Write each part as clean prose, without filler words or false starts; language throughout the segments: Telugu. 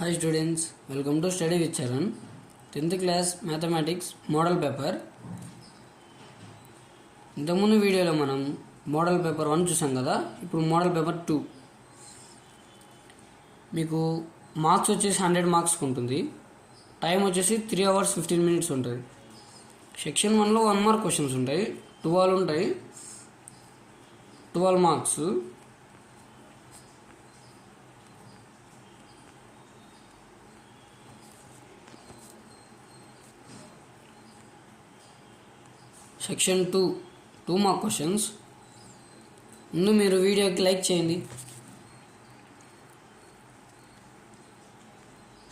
Hi students, welcome to Study with Charan. 10th class Mathematics model paper. ఇంతకుముందు వీడియోలో మనం మోడల్ పేపర్ 1 చూసాం కదా. ఇప్పుడు మోడల్ పేపర్ 2. మీకు మార్క్స్ వచ్చేసి 100 మార్క్స్కి ఉంటుంది. టైం వచ్చేసి 3 hours 15 minutes ఉంటుంది. సెక్షన్ 1లో 1 mark క్వశ్చన్స్ ఉంటాయి, 12 ఉంటాయి, 12 మార్క్స్. Section 2 mark questions. ముందు మీరు వీడియోకి లైక్ చేయండి.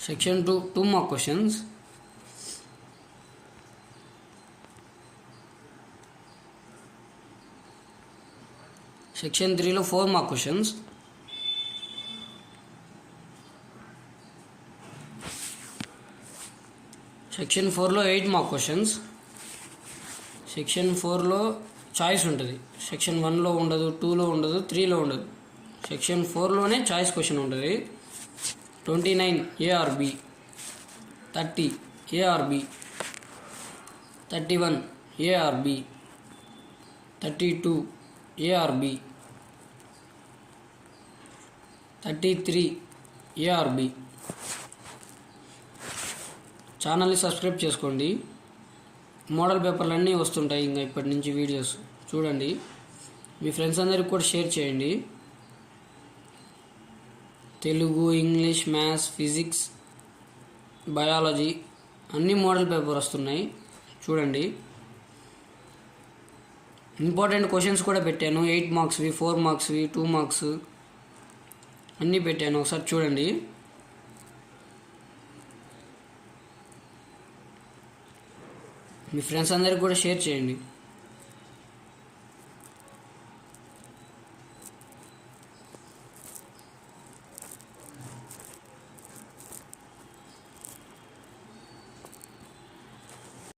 Section 2 mark questions. సెక్షన్ 3లో 4 మార్క్ క్వశ్చన్స్. సెక్షన్ 4లో 8 మార్క్ క్వశ్చన్స్. సెక్షన్ 4లో చాయిస్ ఉంటుంది. సెక్షన్ 1లో ఉండదు, 2లో ఉండదు, 3లో ఉండదు. సెక్షన్ 4లోనే చాయిస్ క్వశ్చన్ ఉంటుంది. 29 ARB, 30 ARB, 31 ARB, 32 ARB, 33 ARB. ఛానల్ని సబ్స్క్రైబ్ చేసుకోండి. మోడల్ పేపర్లు అన్నీ వస్తుంటాయి ఇంకా ఇప్పటి నుంచి వీడియోస్ చూడండి. మీ ఫ్రెండ్స్ అందరికి కూడా షేర్ చేయండి. Telugu, English, maths, physics, biology అన్ని మోడల్ పేపర్ వస్తున్నాయి చూడండి. ఇంపార్టెంట్ క్వశ్చన్స్ కూడా పెట్టాను. 8 మార్క్స్వి, 4 మార్క్స్వి, 2 మార్క్స్ అన్నీ పెట్టాను, ఒకసారి చూడండి. మీ ఫ్రెండ్స్ అందరికి కూడా షేర్ చేయండి.